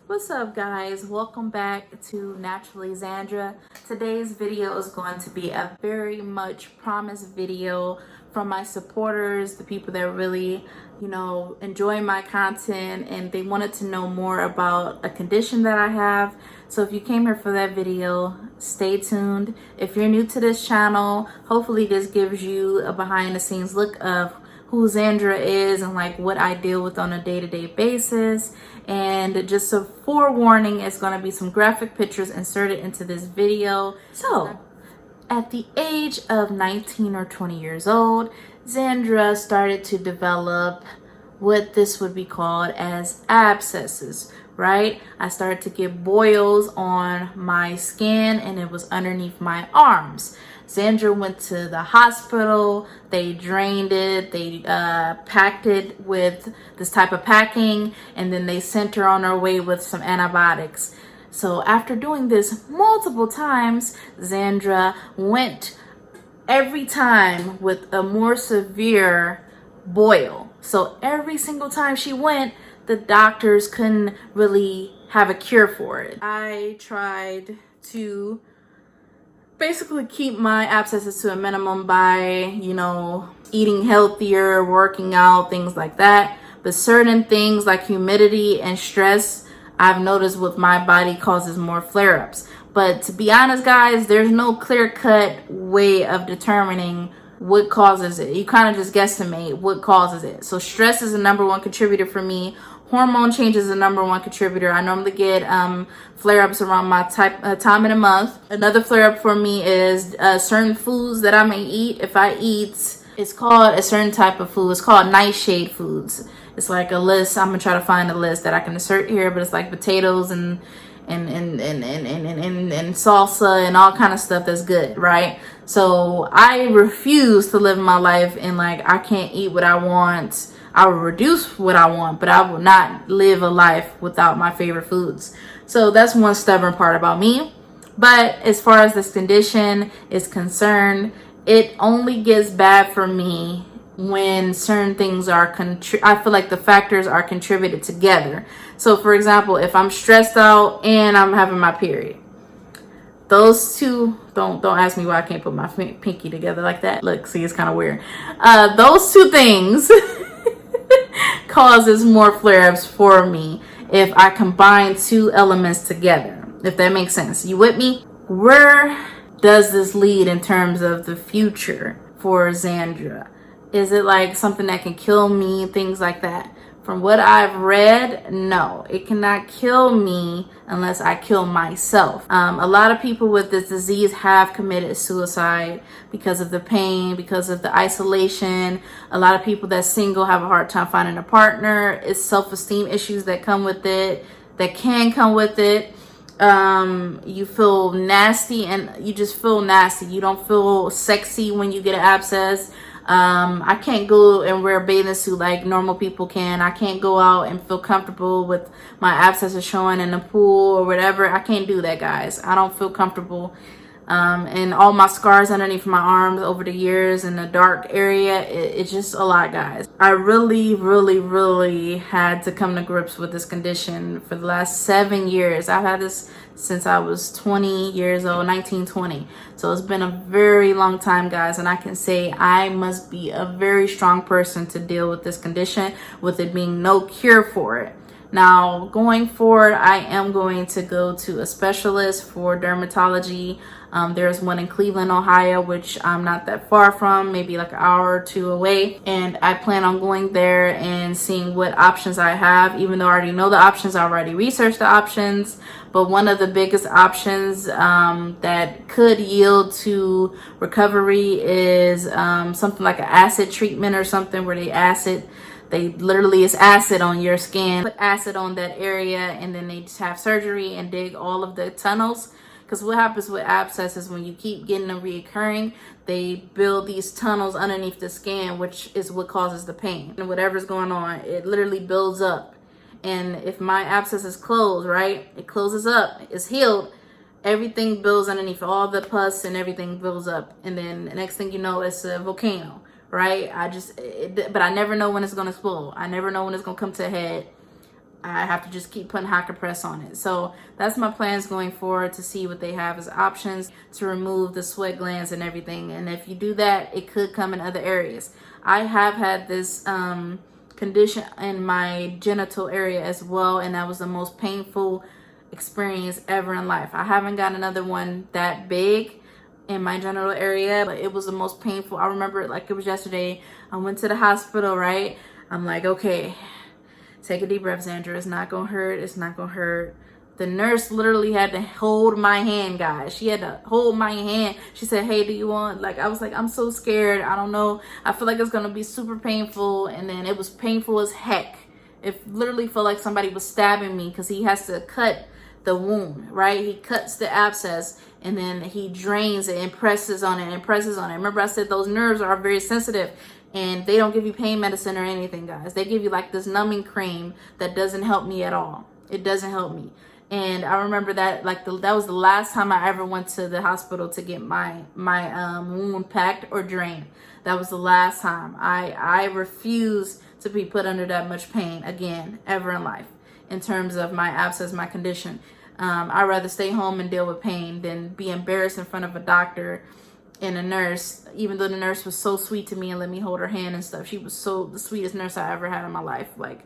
What's up, guys? Welcome back to Naturally Zandra. Today's video is going to be a very much promised video from my supporters, the people that really, enjoy my content and they wanted to know more about a condition that I have. So if you came here for that video, stay tuned. If you're new to this channel, hopefully this gives you a behind the scenes look of who Zandra is and like what I deal with on a day-to-day basis. And just a forewarning, it's going to be some graphic pictures inserted into this video. So at the age of 19 or 20 years old, Zandra started to develop what this would be called as abscesses, right? I started to get boils on my skin and it was underneath my arms. Zandra went to the hospital, they drained it, they packed it with this type of packing, and then they sent her on her way with some antibiotics. So after doing this multiple times, Zandra went every time with a more severe boil. So every single time she went, the doctors couldn't really have a cure for it. I tried to basically keep my abscesses to a minimum by, eating healthier, working out, things like that. But certain things like humidity and stress, I've noticed with my body causes more flare-ups. But to be honest, guys, there's no clear-cut way of determining what causes it. You kind of just guesstimate what causes it. So stress is the number one contributor for me. Hormone change is the number one contributor. I normally get flare-ups around my time in a month. Another flare-up for me is certain foods that I may eat. If I eat, it's called a certain type of food. It's called nightshade foods. It's like a list. I'm gonna try to find a list that I can insert here, but it's like potatoes and salsa and all kind of stuff that's good, right? So I refuse to live my life in like I can't eat what I want. I will reduce what I want, but I will not live a life without my favorite foods. So that's one stubborn part about me. But as far as this condition is concerned, it only gets bad for me when certain things are I feel like the factors are contributed together. So for example, if I'm stressed out and I'm having my period, those two, don't ask me why I can't put my pinky together like that. Look, see, it's kind of weird. Those two things causes more flare-ups for me if I combine two elements together, if that makes sense. You with me? Where does this lead in terms of the future for Zandra? Is it like something that can kill me, things like that? From what I've read, no, it cannot kill me unless I kill myself. A lot of people with this disease have committed suicide because of the pain, because of the isolation. A lot of people that's single have a hard time finding a partner. It's self-esteem issues that come with it, that can come with it. You feel nasty and you just feel nasty. You don't feel sexy when you get an abscess. I can't go and wear a bathing suit like normal people can. I can't go out and feel comfortable with my abscesses showing in the pool or whatever. I can't do that, guys. I don't feel comfortable. And all my scars underneath my arms over the years in the dark area, it's just a lot, guys. I really had to come to grips with this condition for the last 7 years. I've had this since I was 20 years old, 19, 20. So it's been a very long time, guys. And I can say I must be a very strong person to deal with this condition, with it being no cure for it. Now, going forward, I am going to go to a specialist for dermatology. There's one in Cleveland, Ohio, which I'm not that far from, maybe like an hour or two away. And I plan on going there and seeing what options I have, even though I already know the options, I already researched the options. But one of the biggest options that could yield to recovery is something like an acid treatment or something where they literally is acid on your skin, put acid on that area, and then they just have surgery and dig all of the tunnels. Because what happens with abscesses, when you keep getting them reoccurring, they build these tunnels underneath the skin, which is what causes the pain. And whatever's going on, it literally builds up. And if my abscess is closed, right, it closes up, it's healed, everything builds underneath, all the pus and everything builds up. And then the next thing you know, it's a volcano, right? But I never know when it's going to explode. I never know when it's going to come to a head. I have to just keep putting hot compress on it. So that's my plans going forward, to see what they have as options to remove the sweat glands and everything. And if you do that, it could come in other areas. I have had this condition in my genital area as well, and that was the most painful experience ever in life. I haven't got another one that big in my genital area, but it was the most painful. I remember it like it was yesterday. I went to the hospital, right? I'm like, okay, take a deep breath, Sandra. It's not gonna hurt. It's not gonna hurt. The nurse literally had to hold my hand, guys. She had to hold my hand. She said, hey, do you want, like, I was like, I'm so scared. I don't know. I feel like it's gonna be super painful. And then it was painful as heck. It literally felt like somebody was stabbing me, because he has to cut the wound, right? He cuts the abscess and then he drains it and presses on it and presses on it. Remember I said those nerves are very sensitive, and they don't give you pain medicine or anything, guys. They give you like this numbing cream that doesn't help me at all. It doesn't help me. And I remember that like that was the last time I ever went to the hospital to get my wound packed or drained. That was the last time. I refuse to be put under that much pain again ever in life, in terms of my abscess, my condition. I'd rather stay home and deal with pain than be embarrassed in front of a doctor and a nurse, even though the nurse was so sweet to me and let me hold her hand and stuff. She was so the sweetest nurse I ever had in my life. Like,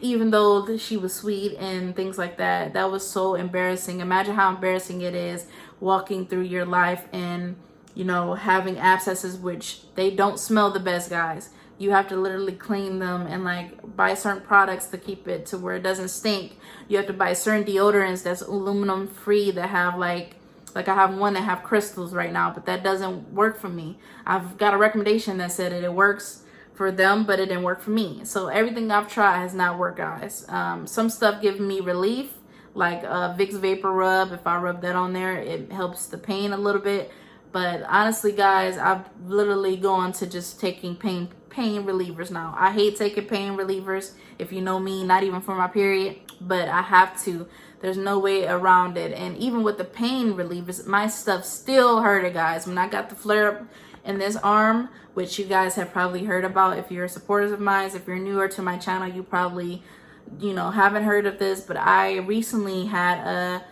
even though she was sweet and things like that, that was so embarrassing. Imagine how embarrassing it is walking through your life and, you know, having abscesses, which they don't smell the best, guys. You have to literally clean them and like buy certain products to keep it to where it doesn't stink. You have to buy certain deodorants that's aluminum free, that have like I have one that have crystals right now, but that doesn't work for me. I've got a recommendation that said it works for them, but it didn't work for me. So everything I've tried has not worked, guys. Some stuff gives me relief, like Vicks Vapor Rub. If I rub that on there, it helps the pain a little bit. But honestly, guys, I've literally gone to just taking pain relievers now. I hate taking pain relievers, if you know me, not even for my period, but I have to. There's no way around it. And even with the pain relievers, my stuff still hurted, guys. When I got the flare up in this arm, which you guys have probably heard about if you're supporters of mine. If you're newer to my channel, you probably, you know, haven't heard of this, but I recently had a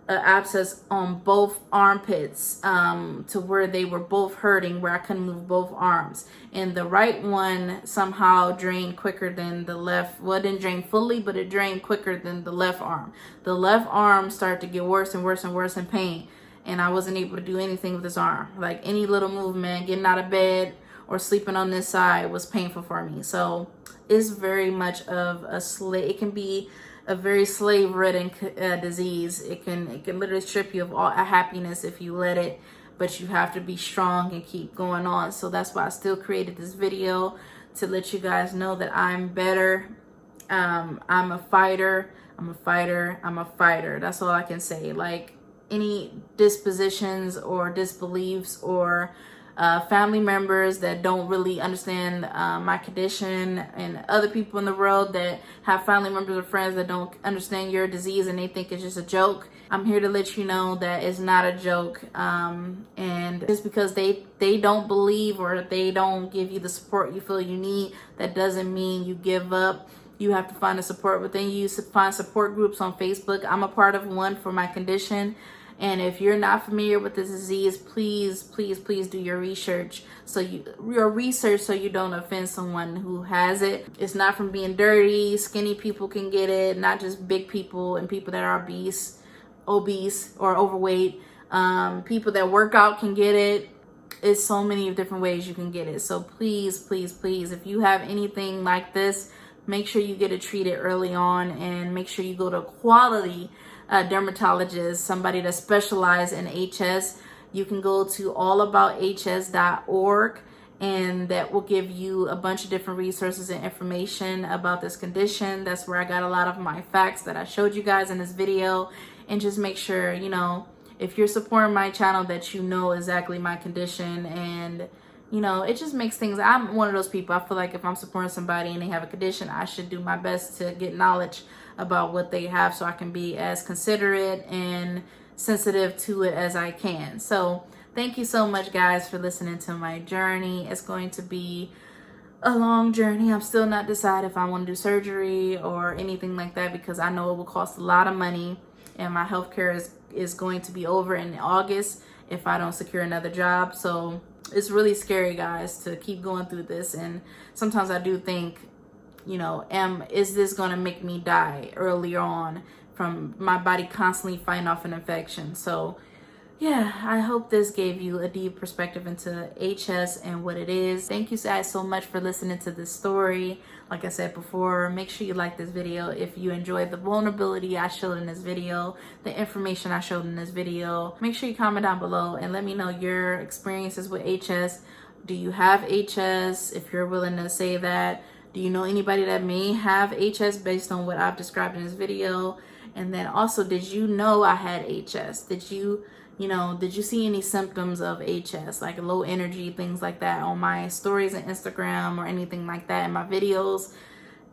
abscess on both armpits, to where they were both hurting, where I couldn't move both arms. And the right one somehow drained quicker than the left. Well, it didn't drain fully, but it drained quicker than the left arm. The left arm started to get worse and worse and worse in pain. And I wasn't able to do anything with this arm. Like any little movement, getting out of bed or sleeping on this side was painful for me. So it's very much of a it can be a very slave-ridden disease. It can literally strip you of all happiness if you let it, but you have to be strong and keep going on. So that's why I still created this video, to let you guys know that I'm better. I'm a fighter. I'm a fighter. I'm a fighter. That's all I can say. Like any dispositions or disbeliefs or family members that don't really understand my condition, and other people in the world that have family members or friends that don't understand your disease and they think it's just a joke. I'm here to let you know that it's not a joke, and just because they don't believe or they don't give you the support you feel you need, that doesn't mean you give up. You have to find the support within you. Find support groups on Facebook. I'm a part of one for my condition. And if you're not familiar with this disease, please, please, please do your research. So you don't offend someone who has it. It's not from being dirty. Skinny people can get it, not just big people and people that are obese or overweight. People that work out can get it. It's so many different ways you can get it. So please, please, please, if you have anything like this, make sure you get it treated early on, and make sure you go to quality dermatologist, somebody that specializes in HS. You can go to allabouths.org, and that will give you a bunch of different resources and information about this condition. That's where I got a lot of my facts that I showed you guys in this video. And just make sure, you know, if you're supporting my channel, that you know exactly my condition. And you know, it just makes things, I'm one of those people, I feel like if I'm supporting somebody and they have a condition, I should do my best to get knowledge about what they have, so I can be as considerate and sensitive to it as I can. So thank you so much, guys, for listening to my journey. It's going to be a long journey. I'm still not decided if I want to do surgery or anything like that, because I know it will cost a lot of money, and my healthcare is going to be over in August if I don't secure another job. So it's really scary, guys, to keep going through this. And sometimes I do think, you know, is this going to make me die earlier on from my body constantly fighting off an infection? So yeah, I hope this gave you a deep perspective into HS and what it is. Thank you guys so much for listening to this story. Like I said before, make sure you like this video if you enjoyed the vulnerability I showed in this video, the information I showed in this video. Make sure you comment down below and let me know your experiences with HS. Do you have HS? If you're willing to say that. Do you know anybody that may have HS based on what I've described in this video? And then also, did you know I had HS? Did you see any symptoms of HS, like low energy, things like that on my stories on Instagram or anything like that in my videos,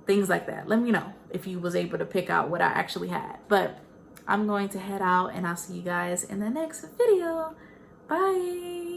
things like that? Let me know if you was able to pick out what I actually had. But I'm going to head out, and I'll see you guys in the next video. Bye.